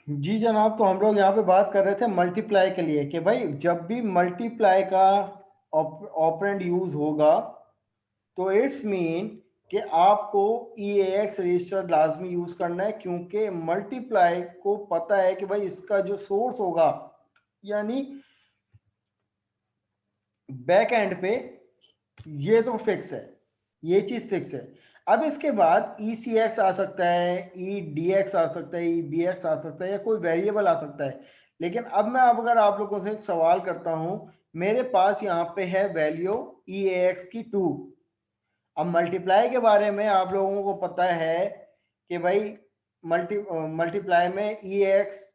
जी जनाब, तो हम लोग यहाँ पे बात कर रहे थे मल्टीप्लाई के लिए कि भाई जब भी मल्टीप्लाई का ऑपरेंड यूज होगा तो इट्स मीन कि आपको EAX रजिस्टर लाजमी यूज करना है, क्योंकि मल्टीप्लाई को पता है कि भाई इसका जो सोर्स होगा यानी बैक एंड पे ये तो फिक्स है, ये चीज फिक्स है। अब इसके बाद ECX आ सकता है, EDX आ सकता है, EBX आ सकता है, या कोई वेरिएबल आ सकता है। लेकिन अब मैं अगर आप लोगों से एक सवाल करता हूं, मेरे पास यहाँ पे है वैल्यू EAX की 2। अब मल्टीप्लाई के बारे में आप लोगों को पता है कि भाई मल्टीप्लाई में EAX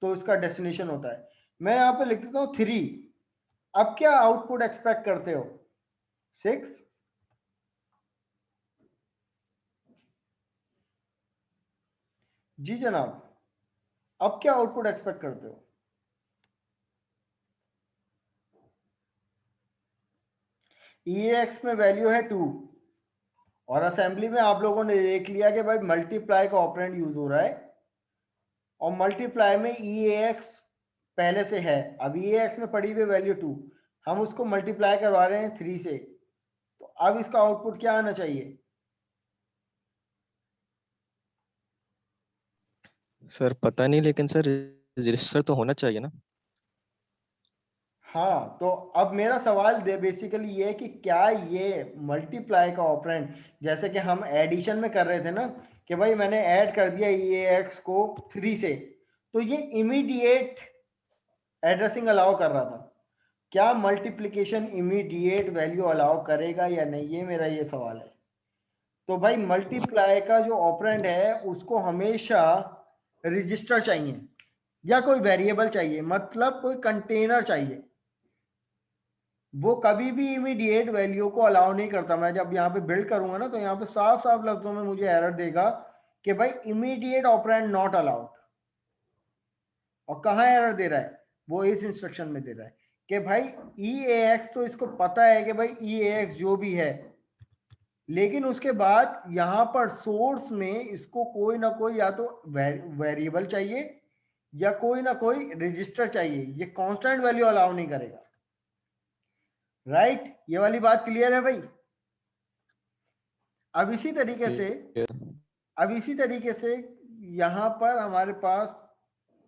तो इसका डेस्टिनेशन होता है। मैं यहाँ पे लिख देता हूँ 3। अब क्या आउटपुट एक्सपेक्ट करते हो? 6। जी जनाब, अब क्या आउटपुट एक्सपेक्ट करते हो? EAX में वैल्यू है 2 और असेंबली में आप लोगों ने देख लिया कि भाई मल्टीप्लाई का ऑपरेंड यूज हो रहा है और मल्टीप्लाई में EAX पहले से है। अब EAX में पड़ी हुई वैल्यू 2, हम उसको मल्टीप्लाई करवा रहे हैं 3 से, तो अब इसका आउटपुट क्या आना चाहिए? सर पता नहीं, लेकिन सर रजिस्टर तो होना चाहिए ना। हाँ, तो अब मेरा सवाल बेसिकली ये है कि क्या ये मल्टीप्लाई का ऑपरेंड, जैसे कि हम एडिशन में कर रहे थे ना कि भाई मैंने ऐड कर दिया EAX को 3 से, तो ये इमीडिएट एड्रेसिंग अलाउ कर रहा था, क्या मल्टीप्लिकेशन इमीडिएट वैल्यू अलाउ करेगा या नहीं, ये मेरा ये सवाल है। तो भाई मल्टीप्लाई का जो ऑपरेंड है उसको हमेशा रजिस्टर चाहिए या कोई वेरिएबल चाहिए, मतलब कोई कंटेनर चाहिए। वो कभी भी इमीडिएट वैल्यू को अलाउ नहीं करता। मैं जब यहाँ पे बिल्ड करूंगा ना तो यहाँ पे साफ साफ लफ्जों में मुझे एरर देगा कि भाई इमीडिएट ऑपरेंड नॉट अलाउड। और कहाँ एरर दे रहा है? वो इस इंस्ट्रक्शन में दे रहा है कि भाई EAX तो इसको पता है कि भाई EAX जो भी है, लेकिन उसके बाद यहाँ पर सोर्स में इसको कोई ना कोई या तो वेरिएबल चाहिए या कोई ना कोई रजिस्टर चाहिए, ये कांस्टेंट वैल्यू अलाउ नहीं करेगा। राइट, ये वाली बात क्लियर है भाई? अब इसी तरीके से अब इसी तरीके से यहाँ पर हमारे पास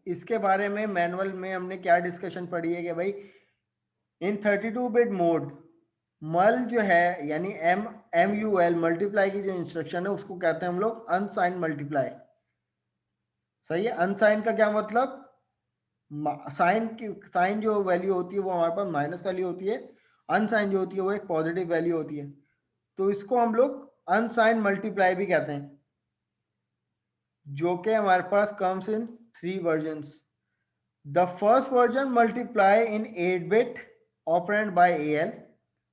इसके बारे में मैनुअल में हमने क्या डिस्कशन पढ़ी है कि भाई इन 32 बिट मोड मल जो है यानी MUL मल्टीप्लाई की जो इंस्ट्रक्शन है उसको कहते हैं हम लोग अनसाइंड मल्टीप्लाई। सही है। अनसाइंड का क्या मतलब? साइन जो वैल्यू होती है वो हमारे पास माइनस वैल्यू होती है, अनसाइन जो होती है वो एक पॉजिटिव वैल्यू होती है, तो इसको हम लोग अनसाइंड मल्टीप्लाई भी कहते हैं, जो कि हमारे पास comes in 3 versions. The first version multiply in 8 bit operand by AL।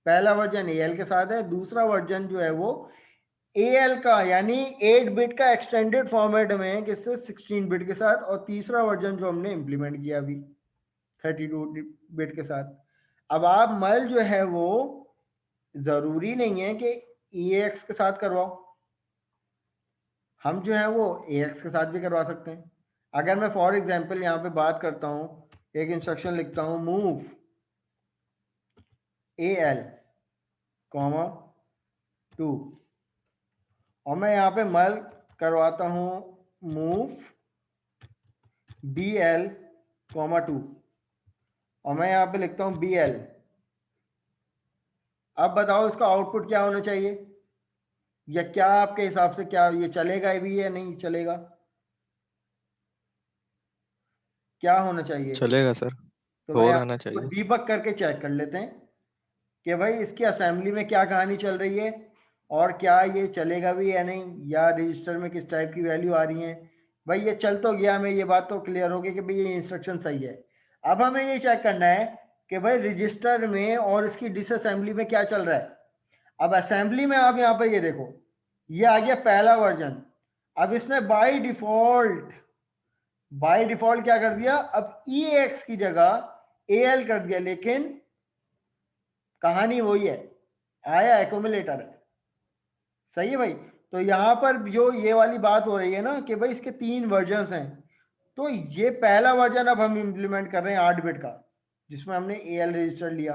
पहला वर्जन AL के साथ है, दूसरा वर्जन जो है वो AL का यानी 8 बिट का एक्सटेंडेड फॉर्मेट में है, किससे? 16 बिट के साथ। और तीसरा वर्जन जो हमने इंप्लीमेंट किया अभी 32 बिट के साथ। अब आप मल जो है वो जरूरी नहीं है कि EAX के साथ करवाओ, हम जो है वो AX के साथ भी करवा सकते हैं। अगर मैं फॉर एग्जांपल यहाँ पे बात करता हूँ, एक इंस्ट्रक्शन लिखता हूँ मूव AL, 2, और मैं यहाँ पे मल करवाता हूँ मूव BL, 2, और मैं यहाँ पे लिखता हूँ BL। अब बताओ इसका आउटपुट क्या होना चाहिए, या क्या आपके हिसाब से क्या ये चलेगा भी या नहीं चलेगा? क्या होना चाहिए? चलेगा सर, तो मैं 4 यहाँ आना पे चाहिए। डीबग करके चेक कर लेते हैं कि भाई इसकी असेंबली में क्या कहानी चल रही है और क्या ये चलेगा भी या नहीं, या रजिस्टर में किस टाइप की वैल्यू आ रही है। भाई ये चल तो गया, हमें ये बात तो क्लियर हो गई कि भाई ये इंस्ट्रक्शन सही है। अब हमें ये चेक करना है कि भाई रजिस्टर में और इसकी डिसअसेंबली में क्या चल रहा है। अब असेंबली में आप यहाँ पे ये देखो, ये आ गया पहला वर्जन। अब इसने बाय डिफॉल्ट क्या कर दिया, अब EAX की जगह AL कर दिया, लेकिन कहानी वही है, आया एक्यूमुलेटर है। सही है भाई। तो यहाँ पर जो ये वाली बात हो रही है ना कि भाई इसके 3 वर्जन हैं, तो ये पहला वर्जन अब हम इंप्लीमेंट कर रहे हैं 8 बिट का, जिसमें हमने AL रजिस्टर लिया।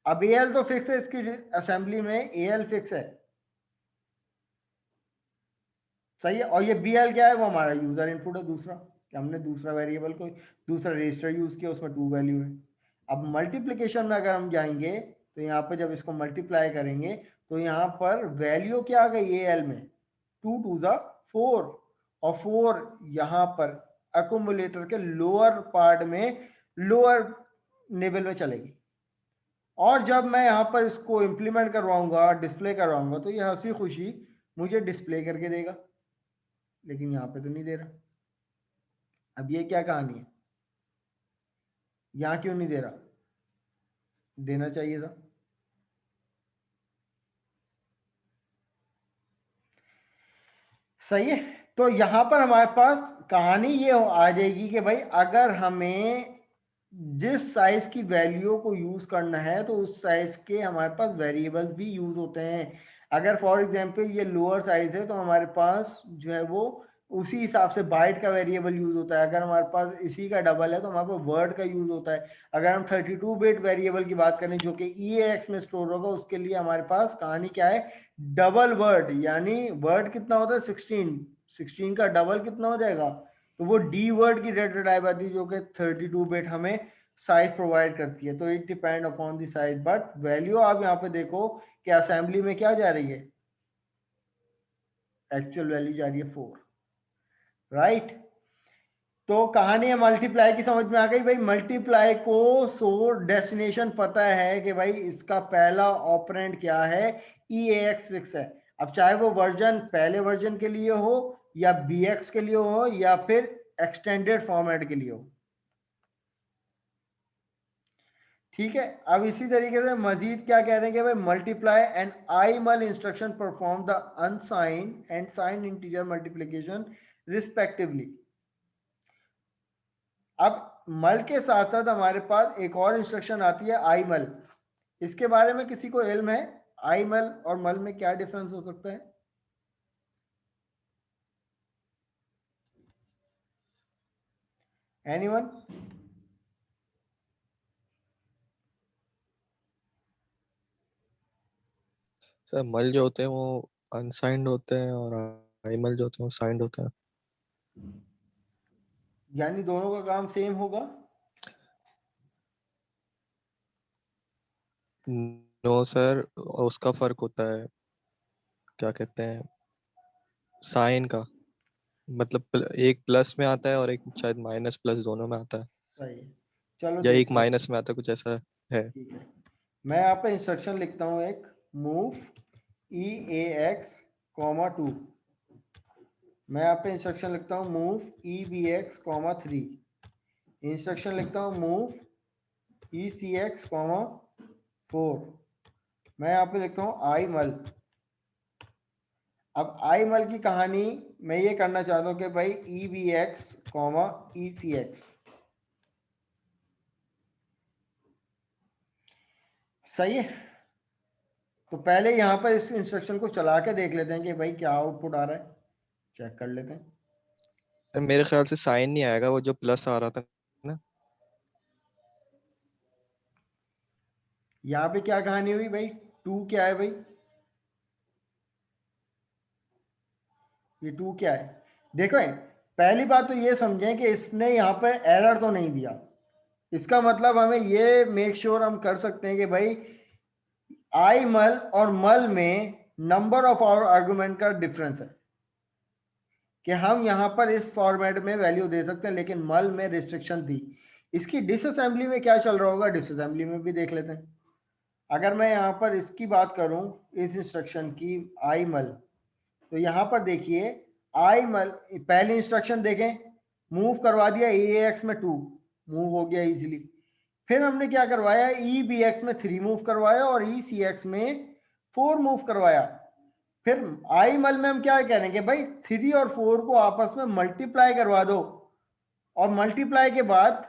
अब AL तो फिक्स है, इसकी असेंबली में AL फिक्स है। सही है। और ये BL क्या है, वो हमारा यूजर इनपुट है दूसरा, कि हमने दूसरा वेरिएबल को, दूसरा रजिस्टर यूज किया, उसमें 2 वैल्यू है। अब मल्टीप्लिकेशन में अगर हम जाएंगे तो यहाँ पे जब इसको मल्टीप्लाई करेंगे तो यहाँ पर वैल्यू क्या आ गई AL में, 2 टू द 4, और 4 यहाँ पर अकोमुलेटर के लोअर पार्ट में, लोअर निबल में चलेगी। और जब मैं यहाँ पर इसको इंप्लीमेंट करवाऊंगा, डिस्प्ले करवाऊंगा, तो ये हंसी खुशी मुझे डिस्प्ले करके देगा, लेकिन यहाँ पे तो नहीं दे रहा। अब ये क्या कहानी है, यहाँ क्यों नहीं दे रहा, देना चाहिए था। सही है। तो यहाँ पर हमारे पास कहानी ये आ जाएगी कि भाई अगर हमें जिस साइज की वैल्यू को यूज करना है तो उस साइज के हमारे पास वेरिएबल्स भी यूज होते हैं। अगर फॉर एग्जांपल ये लोअर साइज है तो हमारे पास जो है वो उसी हिसाब से बाइट का वेरिएबल यूज होता है। अगर हमारे पास इसी का डबल है तो हमारे पास वर्ड का यूज होता है। अगर हम 32 बिट वेरिएबल की बात करें जो कि EAX में स्टोर होगा, उसके लिए हमारे पास कहानी क्या है, डबल वर्ड, यानी वर्ड कितना होता है 16 का डबल कितना हो जाएगा, तो वो डी वर्ड की डेटा टाइप आती है जो कि 32 बिट हमें साइज प्रोवाइड करती है। तो it depend upon the size, but value आप यहाँ पे देखो कि असेंबली में क्या जा रही है, एक्चुअल वैल्यू जा रही है 4, राइट। तो कहानी है मल्टीप्लाई की समझ में आ गई भाई। मल्टीप्लाई को सोर्स डेस्टिनेशन पता है कि भाई इसका पहला ऑपरेंड क्या है, EAX फिक्स है। अब चाहे वो वर्जन पहले वर्जन के लिए हो या BX के लिए हो या फिर एक्सटेंडेड फॉर्मेट के लिए हो, ठीक है। अब इसी तरीके से मजीद क्या कह रहे हैं कि भाई मल्टीप्लाई एंड आई मल instruction perform the unsign and sign integer multiplication respectively. अब मल के साथ साथ हमारे पास एक और इंस्ट्रक्शन आती है आई मल। इसके बारे में किसी को इल्म है, आई मल और मल में क्या डिफरेंस हो सकता है? एनीवन? सर मल जो होते हैं वो अनसाइंड होते हैं और आइमल जो होते हैं वो साइंड होते हैं। यानी दोनों का काम सेम होगा? नो सर, उसका फर्क होता है, क्या कहते हैं, साइन का। मतलब एक प्लस में आता है और एक शायद माइनस प्लस दोनों में आता है, सही है। चलो या एक देखते हैं इसको। माइनस में आता है, कुछ ऐसा है। ठीक है, मैं यहाँ पे इंस्ट्रक्शन लिखता हूँ एक, मूव EAX, 2। मैं यहाँ पे इंस्ट्रक्शन लिखता हूँ मूव EBX, 3। इंस्ट्रक्शन लिखता हूँ मूव ECX, 4। मैं यहाँ पे लिखता हूँ आई मल। अब आई मल की कहानी मैं ये करना चाहता हूँ कि भाई EBX, ECX। सही है। तो पहले यहाँ पर इस इंस्ट्रक्शन को चला के देख लेते हैं कि भाई क्या आउटपुट आ रहा है, चेक कर लेते हैं। सर मेरे ख्याल से साइन नहीं आएगा, वो जो प्लस आ रहा था ना। यहाँ पे क्या कहानी हुई भाई, 2 क्या है भाई, ये 2 क्या है? देखो पहली बात तो ये समझें कि इसने यहाँ पर एरर तो नहीं दिया। इसका मतलब हमें ये मेक श्योर हम कर सकते हैं कि भाई आई मल और मल में नंबर ऑफ आवर आर्गुमेंट का डिफरेंस है, कि हम यहाँ पर इस फॉर्मेट में वैल्यू दे सकते हैं, लेकिन मल में रिस्ट्रिक्शन थी। इसकी डिसअसेंबली में क्या चल रहा होगा, डिसअसेंबली में भी देख लेते हैं। अगर मैं यहाँ पर इसकी बात करूं, इस इंस्ट्रक्शन की आई मल, तो यहाँ पर देखिए आई मल, पहली इंस्ट्रक्शन देखें, मूव करवा दिया EAX में 2, मूव हो गया इजीली। फिर हमने क्या करवाया, EBX में 3 मूव करवाया और ECX में 4 मूव करवाया। फिर आई मल में हम क्या कह रहे हैं कि भाई 3 और 4 को आपस में मल्टीप्लाई करवा दो, और मल्टीप्लाई के बाद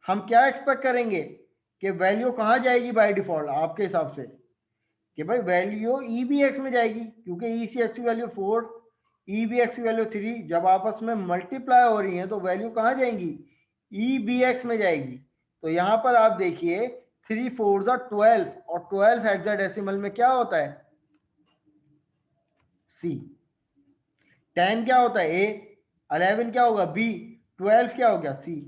हम क्या एक्सपेक्ट करेंगे कि वैल्यू कहाँ जाएगी बाय डिफॉल्ट आपके हिसाब से, कि भाई वैल्यू EBX में जाएगी, क्योंकि ECX की वैल्यू 4, EBX की वैल्यू 3, जब आपस में मल्टीप्लाई हो रही है तो वैल्यू कहाँ जाएंगी, EBX में जाएगी। तो यहाँ पर आप देखिए 3 4 12, और 12 हेक्साडेसिमल में क्या होता है C, 10 क्या होता है A, 11 क्या होगा B, 12 क्या हो गया C।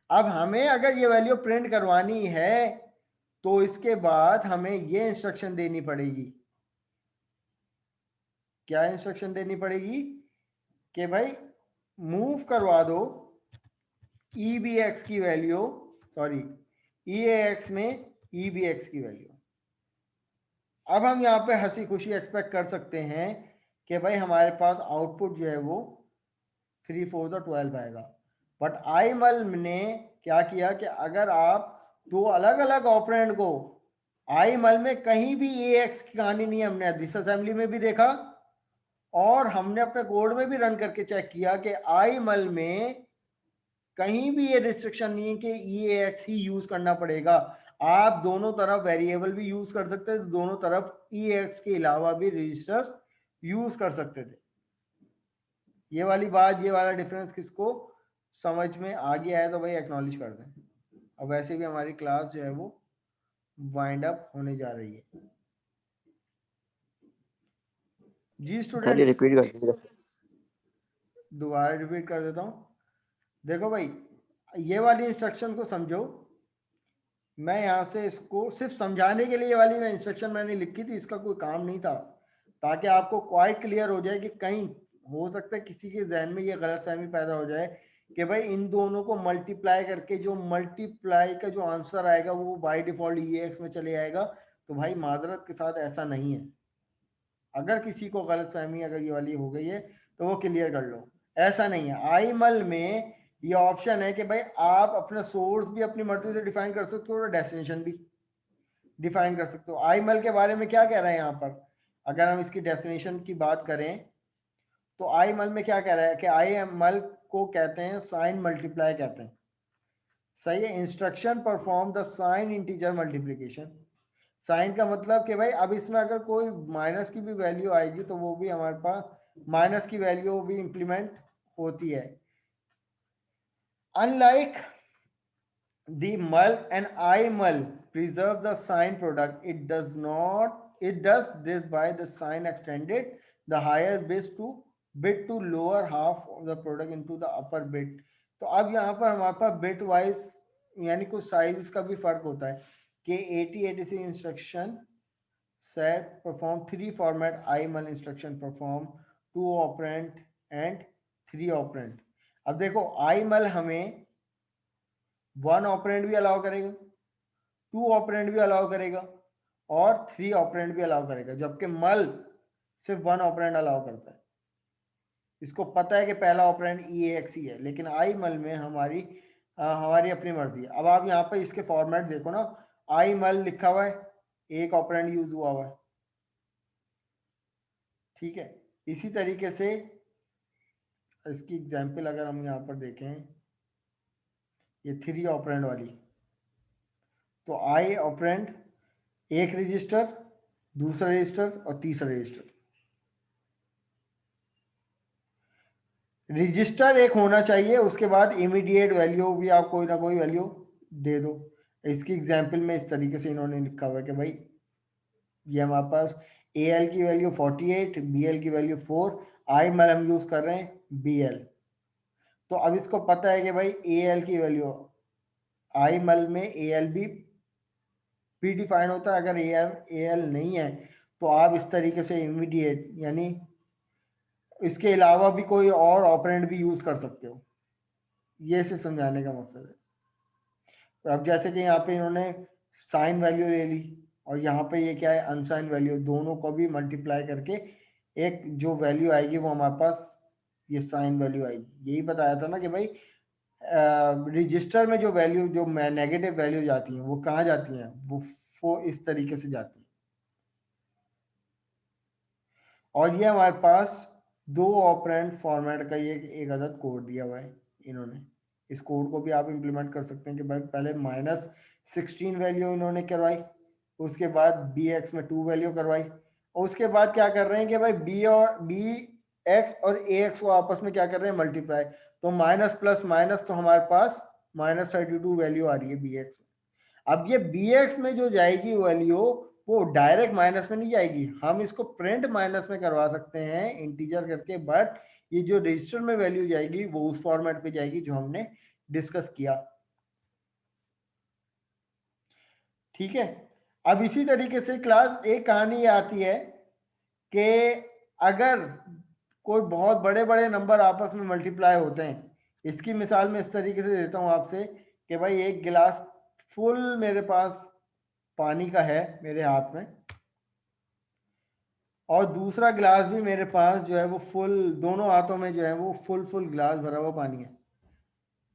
अब हमें अगर ये वैल्यू प्रिंट करवानी है तो इसके बाद हमें ये इंस्ट्रक्शन देनी पड़ेगी। क्या इंस्ट्रक्शन देनी पड़ेगी कि भाई मूव करवा दो EBX की वैल्यू, सॉरी EAX में EBX की वैल्यू। अब हम यहाँ पे हंसी खुशी एक्सपेक्ट कर सकते हैं कि भाई हमारे पास आउटपुट जो है वो 3 4 12 आएगा। बट आई मल ने क्या किया कि अगर आप दो अलग अलग ऑपरेंड को, आई मल में कहीं भी AX की कहानी नहीं है, हमने दिस असेंबली में भी देखा और हमने अपने कोड में भी रन करके चेक किया कि आई मल में कहीं भी ये रिस्ट्रिक्शन नहीं है कि EAX ही यूज करना पड़ेगा। आप दोनों तरफ वेरिएबल भी यूज कर सकते थे, दोनों तरफ EAX के अलावा भी रजिस्टर यूज कर सकते थे। ये वाली बात, ये वाला डिफरेंस किसको समझ में आ गया है तो भाई एक्नॉलेज कर दें। अब वैसे भी हमारी क्लास जो है वो वाइंड अप होने जा रही है। जी सर ये स्टूडेंट्स, रिपीट कर दीजिए। दोबारा रिपीट कर देता हूँ। देखो भाई ये वाली इंस्ट्रक्शन को समझो, मैं यहाँ से इसको सिर्फ समझाने के लिए ये वाली मैं इंस्ट्रक्शन मैंने लिखी थी, इसका कोई काम नहीं था, ताकि आपको क्वाइट क्लियर हो जाए कि कहीं हो सकता है किसी के जहन में ये गलतफहमी पैदा हो जाए कि भाई इन दोनों को मल्टीप्लाई करके जो मल्टीप्लाई का जो आंसर आएगा वो बाय डिफॉल्ट EAX में चले जाएगा। तो भाई माजरत के साथ ऐसा नहीं है। अगर किसी को गलतफहमी अगर ये वाली हो गई है तो वो क्लियर कर लो, ऐसा नहीं है। आई मल में ये ऑप्शन है कि भाई आप अपना सोर्स भी अपनी मर्जी से डिफाइन कर सकते हो और डेस्टिनेशन भी डिफाइन कर सकते हो। आई मल के बारे में क्या कह रहे हैं यहाँ पर, अगर हम इसकी डेफिनेशन की बात करें तो आई मल में क्या कह रहा है कि आई मल को कहते हैं साइन मल्टीप्लाई कहते हैं। सही है, instruction perform the sign integer multiplication. Sign का मतलब कि भाई अब इसमें अगर कोई माइनस की भी वैल्यू आएगी तो वो भी हमारे पास माइनस की वैल्यू भी इंप्लीमेंट होती है। Unlike the mul and I mul preserve the sign product. It does not. It does this by the sign extended the higher bit to lower half of the product into the upper bit. तो अब यहाँ पर हमारे पास bit wise यानी कुछ size का भी फर्क होता है कि 8086 इंस्ट्रक्शन सेट परफॉर्म 3 फॉर्मेट आई मल instruction perform 2 operand and 3 operand. अब देखो आई मल हमें 1 ऑपरेंड भी अलाउ करेगा, 2 ऑपरेंड भी अलाउ करेगा और 3 ऑपरेंड भी अलाउ करेगा, जबकि मल सिर्फ 1 ऑपरेंड अलाउ करता है। इसको पता है कि पहला ऑपरेंड EAX ही है, लेकिन आई मल में हमारी अपनी मर्जी है। अब आप यहाँ पर इसके फॉर्मेट देखो ना, आई मल लिखा हुआ है, एक ऑपरेंड यूज हुआ है, ठीक है। इसी तरीके से इसकी एग्जाम्पल अगर हम यहाँ पर देखें, ये 3 ऑपरेंड वाली, तो आई ऑपरेंड एक रजिस्टर, दूसरा रजिस्टर और तीसरा रजिस्टर। रजिस्टर एक होना चाहिए, उसके बाद इमीडिएट वैल्यू भी आप कोई ना कोई वैल्यू दे दो। इसकी एग्जांपल में इस तरीके से इन्होंने लिखा हुआ है कि भाई ये हमारे पास AL की वैल्यू 48, BL की वैल्यू 4, आई मल हम यूज कर रहे हैं BL। तो अब इसको पता है कि भाई AL की वैल्यू, आई मल में AL भी डिफाइन होता है, अगर AL नहीं है तो आप इस तरीके से इमीडिएट यानी इसके अलावा भी कोई और ऑपरेंड भी यूज कर सकते हो। ये सिर्फ समझाने का मकसद है। तो अब जैसे कि यहाँ पे इन्होंने साइन वैल्यू ले ली और यहाँ पे ये क्या है अनसाइन वैल्यू, दोनों को भी मल्टीप्लाई करके एक जो वैल्यू आएगी वो हमारे पास ये साइन वैल्यू आएगी। यही बताया था ना कि भाई रजिस्टर में जो वैल्यू जो नेगेटिव वैल्यू जाती है वो कहाँ जाती हैं, वो इस तरीके से जाती है। और ये हमारे पास 2 ऑपरेंड फॉर्मेट का ये एक अदद कोड दिया हुआ है इन्होंने। इस कोड को भी आप इम्प्लीमेंट कर सकते हैं कि भाई पहले -16 वैल्यू इन्होंने करवाई, उसके बाद बी एक्स में 2 वैल्यू करवाई, और उसके बाद क्या कर रहे हैं कि भाई बी एक्स और ए एक्स को आपस में क्या कर रहे हैं, मल्टीप्लाई। तो माइनस प्लस माइनस, तो हमारे पास -32 वैल्यू आ रही है बी एक्स। अब ये बी एक्स में जो जाएगी वैल्यू, वो डायरेक्ट माइनस में नहीं जाएगी, हम इसको प्रिंट माइनस में करवा सकते हैं इंटीजर करके, बट ये जो रजिस्टर में वैल्यू जाएगी वो उस फॉर्मेट पे जाएगी जो हमने डिस्कस किया। ठीक है। अब इसी तरीके से क्लास एक कहानी ये आती है कि अगर कोई बहुत बड़े बड़े नंबर आपस में मल्टीप्लाई होते हैं, इसकी मिसाल मैं इस तरीके से देता हूँ आपसे कि भाई एक गिलास फुल मेरे पास पानी का है मेरे हाथ में, और दूसरा गिलास भी मेरे पास जो है वो फुल, दोनों हाथों में जो है वो फुल फुल गिलास भरा हुआ पानी है।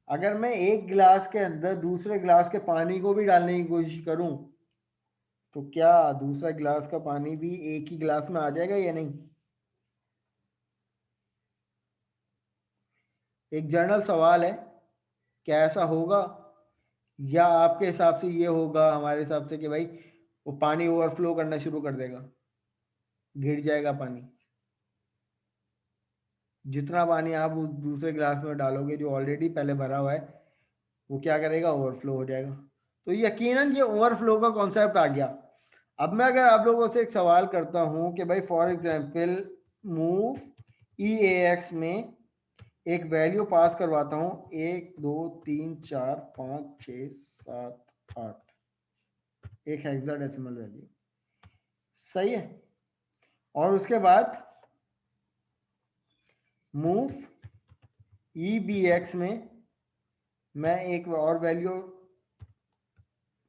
अगर मैं एक गिलास के अंदर दूसरे गिलास के पानी को भी डालने की कोशिश करूं, तो क्या दूसरा गिलास का पानी भी एक ही गिलास में आ जाएगा या नहीं? एक जनरल सवाल है, क्या ऐसा होगा, या आपके हिसाब से ये होगा हमारे हिसाब से कि भाई वो पानी ओवरफ्लो करना शुरू कर देगा, गिर जाएगा पानी। जितना पानी आप उस दूसरे गिलास में डालोगे जो ऑलरेडी पहले भरा हुआ है, वो क्या करेगा, ओवरफ्लो हो जाएगा। तो यकीनन ये ओवरफ्लो का कॉन्सेप्ट आ गया। अब मैं अगर आप लोगों से एक सवाल करता हूं कि भाई for example move E A x में एक वैल्यू पास करवाता हूं, 1 2 3 4 5 6 7 8, एक हेक्साडेसिमल वैल्यू, सही है। और उसके बाद मूव ई बी एक्स में मैं एक और वैल्यू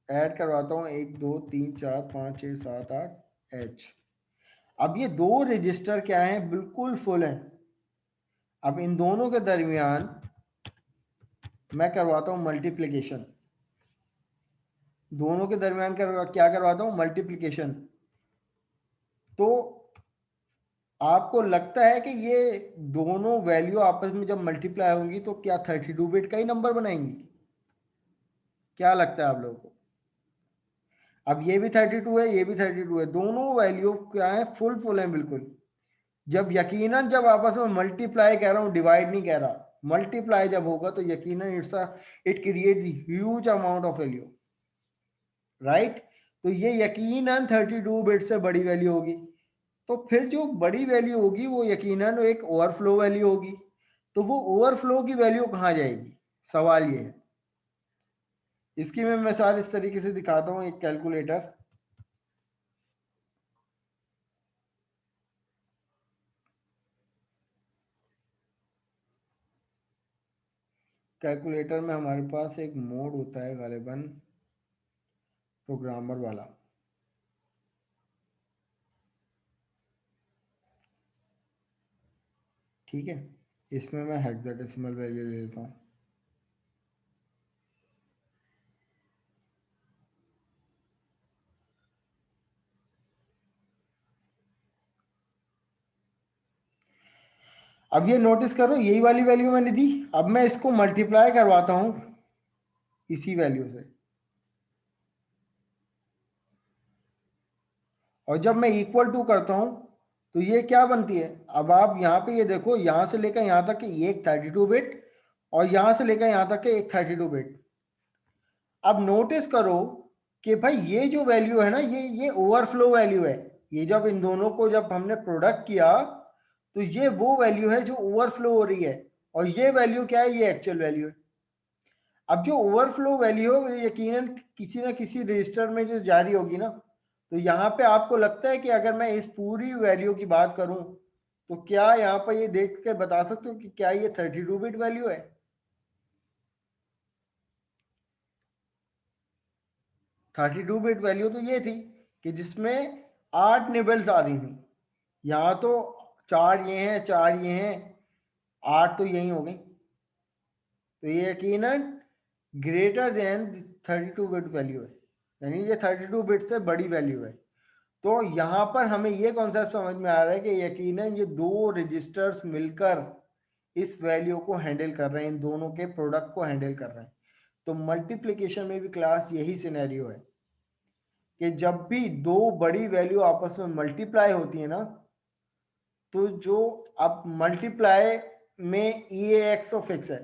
ऐड करवाता हूँ, 1 2 3 4 5 6 7 8 एच। अब ये दो रजिस्टर क्या हैं, बिल्कुल फुल हैं। अब इन दोनों के दरमियान मैं करवाता हूँ मल्टीप्लिकेशन, दोनों के दरमियान क्या करवाता हूँ, मल्टीप्लिकेशन। तो आपको लगता है कि ये दोनों वैल्यू आपस में जब मल्टीप्लाई होंगी तो क्या 32 बिट का ही नंबर बनाएंगी? क्या लगता है आप लोगों को? अब ये भी 32 है, ये भी 32 है, दोनों वैल्यू क्या है, फुल फुल है बिल्कुल। जब यकीनन जब आपस में मल्टीप्लाई कह रहा हूँ, डिवाइड नहीं कह रहा, मल्टीप्लाई जब होगा तो यकीनन it create huge amount of value, right. तो ये यकीनन 32 बिट से बड़ी वैल्यू होगी। तो फिर जो बड़ी वैल्यू होगी वो यकीनन एक ओवरफ्लो वैल्यू होगी। तो वो ओवरफ्लो की वैल्यू कहाँ जाएगी, सवाल ये है। इसकी मैं मिसाल इस तरीके से दिखाता हूँ, एक कैलकुलेटर। कैलकुलेटर में हमारे पास एक मोड होता है गालिबन प्रोग्रामर वाला। ठीक है, इसमें मैं हेक्साडेसिमल वैल्यू ले लेता हूँ। अब ये नोटिस करो, यही वाली वैल्यू मैंने दी, अब मैं इसको मल्टीप्लाई करवाता हूँ इसी वैल्यू से, और जब मैं इक्वल टू करता हूँ तो ये क्या बनती है। अब आप यहाँ पे ये देखो, यहाँ से लेकर यहाँ तक कि एक 32 बिट, और यहाँ से लेकर यहाँ तक के एक 32 बिट। अब नोटिस करो कि भाई ये जो वैल्यू है ना, ये ओवरफ्लो वैल्यू है। ये जब इन दोनों को जब हमने प्रोडक्ट किया तो ये वो वैल्यू है जो ओवरफ्लो हो रही है, और ये वैल्यू क्या है, ये एक्चुअल वैल्यू है। अब जो ओवरफ्लो वैल्यू है वो यकीनन किसी ना किसी रजिस्टर में जो जारी होगी ना, तो यहाँ पे आपको लगता है कि अगर मैं इस पूरी वैल्यू की बात करूं तो क्या यहाँ पर ये देख के बता सकते हो कि क्या ये 32 बिट वैल्यू है? 32 बिट वैल्यू तो ये थी कि जिसमें 8 निबल्स आ रही थी। यहाँ तो 4 ये हैं, 4 ये हैं, 8 तो यही हो गई। तो ये यकीनन ग्रेटर देन 32 बिट वैल्यू है, यानी ये 32 बिट से बड़ी वैल्यू है। तो यहाँ पर हमें ये कॉन्सेप्ट समझ में आ रहा है कि यकीनन ये दो रजिस्टर्स मिलकर इस वैल्यू को हैंडल कर रहे हैं, इन दोनों के प्रोडक्ट को हैंडल कर रहे हैं। तो मल्टीप्लिकेशन में भी क्लास यही सिनेरियो है कि जब भी दो बड़ी वैल्यू आपस में मल्टीप्लाई होती है ना, तो जो अब मल्टीप्लाई में ई एक्स ऑफ एक्स है,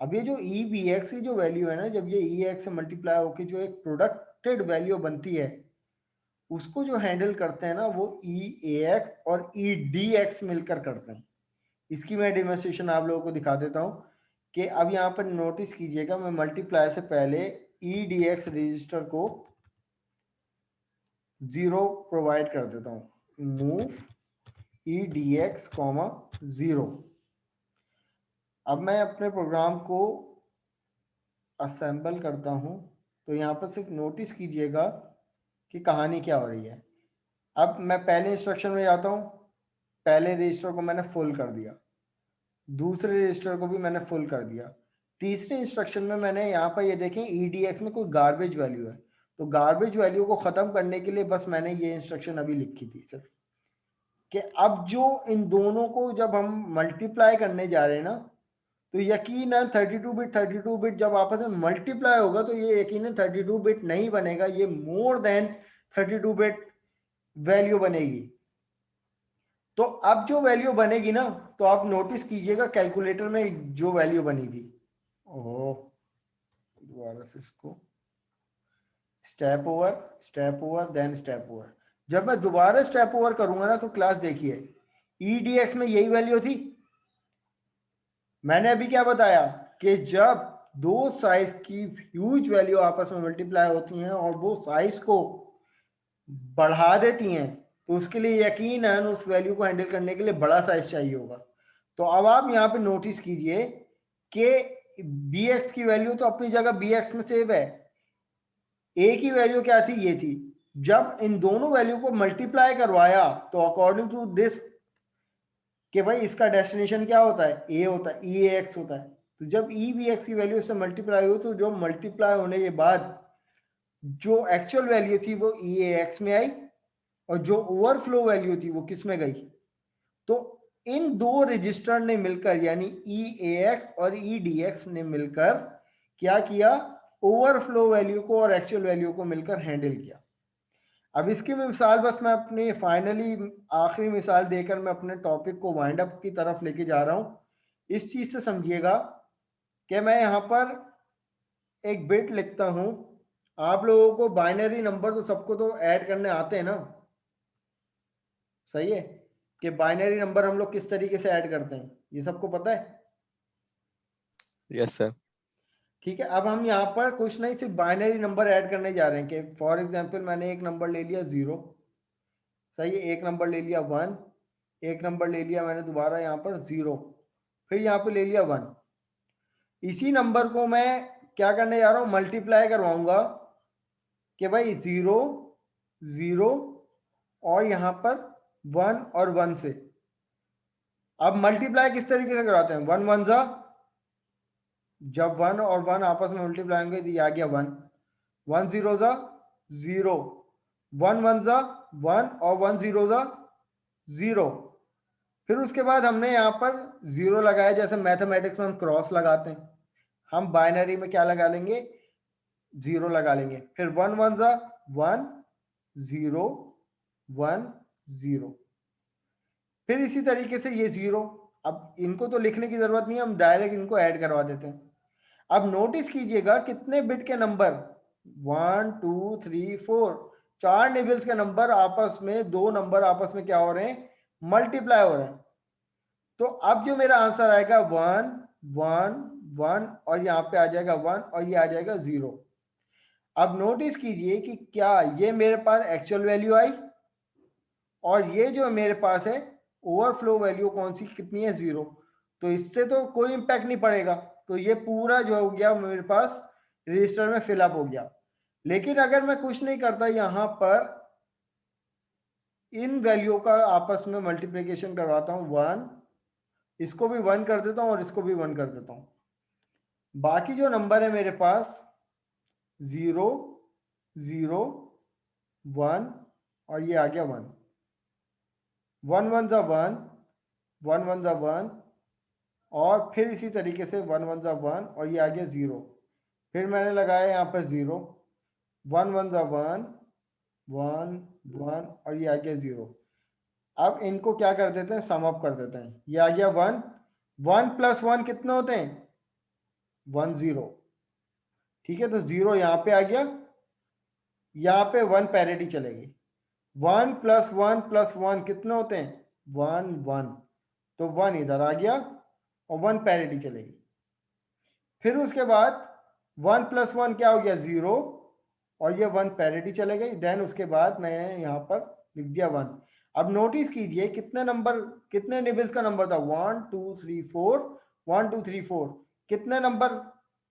अब ये जो ई बी एक्स की जो वैल्यू है ना, जब ये ई एक्स से मल्टीप्लाई होकर जो एक प्रोडक्टेड वैल्यू बनती है, उसको जो हैंडल करते हैं ना वो ई ए एक्स और ई डी एक्स मिलकर करते हैं। इसकी मैं डेमोन्स्ट्रेशन आप लोगों को दिखा देता हूँ कि अब यहाँ पर नोटिस कीजिएगा, मैं मल्टीप्लाई से पहले ई डी एक्स रजिस्टर को 0 प्रोवाइड कर देता हूँ। Move E D x comma 0। अब मैं अपने प्रोग्राम को असेंबल करता हूँ, तो यहाँ पर सिर्फ नोटिस कीजिएगा कि कहानी क्या हो रही है। अब मैं पहले इंस्ट्रक्शन में जाता हूँ, पहले रजिस्टर को मैंने फुल कर दिया, दूसरे रजिस्टर को भी मैंने फुल कर दिया, तीसरे इंस्ट्रक्शन में मैंने यहाँ पर ये देखें EDX में कोई गार्बेज वैल्यू है, तो गार्बेज वैल्यू को ख़त्म करने के लिए बस मैंने ये इंस्ट्रक्शन अभी लिखी थी सिर्फ कि अब जो इन दोनों को जब हम मल्टीप्लाई करने जा रहे हैं ना, तो यकीनन 32 बिट जब आपस में मल्टीप्लाई होगा तो ये यकीनन 32 बिट नहीं बनेगा, ये मोर देन 32 बिट वैल्यू बनेगी। तो अब जो वैल्यू बनेगी ना, तो आप नोटिस कीजिएगा कैलकुलेटर में जो वैल्यू बनी थी, ओह दोबारा से इसको step over then step over, जब मैं दोबारा स्टेप ओवर करूंगा ना, तो क्लास देखिए EDX में यही वैल्यू थी। मैंने अभी क्या बताया कि जब दो साइज की ह्यूज वैल्यू आपस में मल्टीप्लाई होती हैं और वो साइज को बढ़ा देती हैं, तो उसके लिए यकीनन उस वैल्यू को हैंडल करने के लिए बड़ा साइज चाहिए होगा। तो अब आप यहाँ पे नोटिस कीजिए कि bx की वैल्यू तो अपनी जगह bx में सेव है, a की वैल्यू क्या थी, ये थी। जब इन दोनों वैल्यू को मल्टीप्लाई करवाया तो अकॉर्डिंग टू दिस कि भाई इसका डेस्टिनेशन क्या होता है, ए होता है, ई एक्स होता है। तो जब ई बी एक्स की वैल्यू से मल्टीप्लाई हुई, तो जो मल्टीप्लाई होने के बाद जो एक्चुअल वैल्यू थी वो ई एक्स में आई, और जो ओवरफ्लो वैल्यू थी वो किस में गई। तो इन दो रजिस्टर ने मिलकर, यानी ई एक्स और ई डी एक्स ने मिलकर क्या किया, ओवरफ्लो वैल्यू को और एक्चुअल वैल्यू को मिलकर हैंडल किया। अब इसकी मिसाल बस मैं अपनी फाइनली आखिरी मिसाल देकर मैं अपने टॉपिक को वाइंड अप की तरफ लेके जा रहा हूं। इस चीज से समझिएगा कि मैं यहाँ पर एक बिट लिखता हूं। आप लोगों को बाइनरी नंबर तो सबको तो ऐड करने आते हैं ना, सही है, कि बाइनरी नंबर हम लोग किस तरीके से ऐड करते हैं, ये सबको पता है। Yes sir. ठीक है, अब हम यहाँ पर कुछ नहीं, सिर्फ बाइनरी नंबर ऐड करने जा रहे हैं कि फॉर एग्जांपल मैंने एक नंबर ले लिया 0, सही है, एक नंबर ले लिया 1, एक नंबर ले लिया मैंने दोबारा यहाँ पर 0, फिर यहाँ पे ले लिया 1। इसी नंबर को मैं क्या करने जा रहा हूँ, मल्टीप्लाई करवाऊंगा कि भाई 0 0 और यहाँ पर 1 और 1 से। अब मल्टीप्लाई किस तरीके से करवाते हैं, 1 1 जा, जब 1 और 1 आपस में मल्टीप्लाई होंगे तो ये आ गया 1, 1 0 जा 0, 1 1 जा 1 और 1 0 जा 0। फिर उसके बाद हमने यहाँ पर 0 लगाया, जैसे मैथमेटिक्स में हम क्रॉस लगाते हैं, हम बाइनरी में क्या लगा लेंगे, 0 लगा लेंगे। फिर 1 1 जा 1 0 1 0, फिर इसी तरीके से ये 0। अब इनको तो लिखने की जरूरत नहीं है, हम डायरेक्ट इनको ऐड करवा देते हैं। अब नोटिस कीजिएगा कितने बिट के नंबर, 1 2 3 4, 4 निबल्स के नंबर आपस में, दो नंबर आपस में क्या हो रहे हैं, मल्टीप्लाई हो रहे हैं। तो अब जो मेरा आंसर आएगा 1 1 1 और यहाँ पे आ जाएगा 1 और ये आ जाएगा 0। अब नोटिस कीजिए कि क्या ये मेरे पास एक्चुअल वैल्यू आई, और ये जो मेरे पास है ओवरफ्लो वैल्यू कौन सी कितनी है, 0। तो इससे तो कोई इंपैक्ट नहीं पड़ेगा, तो ये पूरा जो हो गया मेरे पास रजिस्टर में फिलअप हो गया। लेकिन अगर मैं कुछ नहीं करता, यहाँ पर इन वैल्यू का आपस में मल्टीप्लिकेशन करवाता हूँ 1, इसको भी 1 कर देता हूँ और इसको भी 1 कर देता हूँ, बाकी जो नंबर है मेरे पास 0 0 1 और ये आ गया 1 1 1 जा 1 1 1 जा 1 और फिर इसी तरीके से 1 1 जा 1 और ये आ गया 0। फिर मैंने लगाया यहाँ पर 0, 1 1 जा 1 1 1 और ये आ गया 0। अब इनको क्या कर देते हैं, सम अप कर देते हैं। ये आ गया 1, 1 प्लस 1 कितने होते हैं, 1 0। ठीक है, तो 0 यहाँ पे आ गया, यहाँ पे 1 पैरिटी चलेगी। 1 प्लस 1 प्लस 1 कितने होते हैं, 1 1, तो 1 इधर आ गया और 1 पैरिटी चलेगी। फिर उसके बाद 1 प्लस 1 क्या हो गया, 0, और ये 1 पैरिटी चले गई। देन उसके बाद मैं यहाँ पर लिख दिया 1। अब नोटिस कीजिए कितने नंबर, कितने निबल्स का नंबर था, 1 2 3 4, 1 2 3 4, कितने नंबर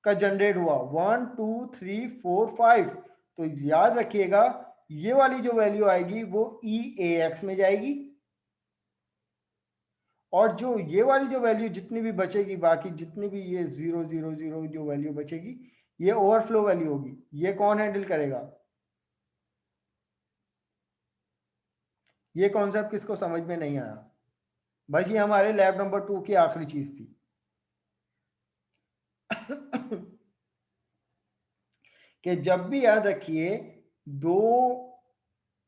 का जनरेट हुआ, 1 2 3 4 5। तो याद रखिएगा ये वाली जो वैल्यू आएगी वो EAX में जाएगी, और जो ये वाली जो वैल्यू जितनी भी बचेगी, बाकी जितनी भी ये 0 0 0 जो वैल्यू बचेगी, ये ओवरफ्लो वैल्यू होगी। ये कौन हैंडल करेगा, ये कॉन्सेप्ट किसको समझ में नहीं आया भाई, ये हमारे लैब नंबर 2 की आखिरी चीज थी। कि जब भी याद रखिए दो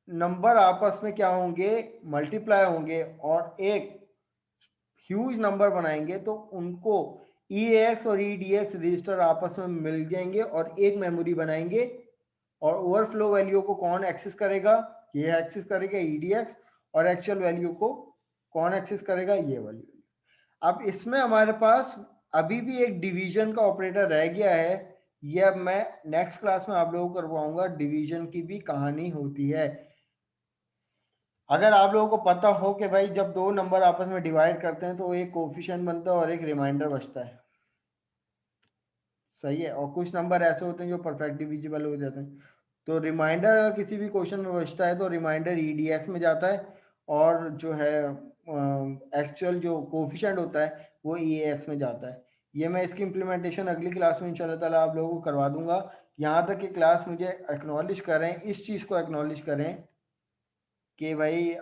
नंबर आपस में क्या होंगे, मल्टीप्लाई होंगे और एक ह्यूज नंबर बनाएंगे, तो उनको EAX और EDX रजिस्टर आपस में मिल जाएंगे और एक मेमोरी बनाएंगे। और ओवरफ्लो वैल्यू को कौन एक्सेस करेगा, ये एक्सेस करेगा EDX, और एक्चुअल वैल्यू को कौन एक्सेस करेगा, ये वैल्यू। अब इसमें हमारे पास अभी भी एक डिवीजन का ऑपरेटर रह गया है। ये अब मैं नेक्स्ट क्लास में आप लोगों को करवाऊंगा, डिवीजन की भी कहानी होती है। अगर आप लोगों को पता हो कि भाई जब दो नंबर आपस में डिवाइड करते हैं तो एक कोफिशिएंट बनता है और एक रिमाइंडर बचता है, सही है। और कुछ नंबर ऐसे होते हैं जो परफेक्ट डिविजिबल हो जाते हैं। तो रिमाइंडर अगर किसी भी क्वेश्चन में बचता है तो रिमाइंडर EDX में जाता है, और जो है एक्चुअल जो कोफिशिएंट होता है वो EAX में जाता है। ये मैं इसकी इम्प्लीमेंटेशन अगली क्लास में इंशाल्लाह ताला आप लोगों को करवा दूंगा। यहाँ तक कि क्लास मुझे एक्नॉलेज करें, इस चीज़ को एक्नॉलेज करें कि भाई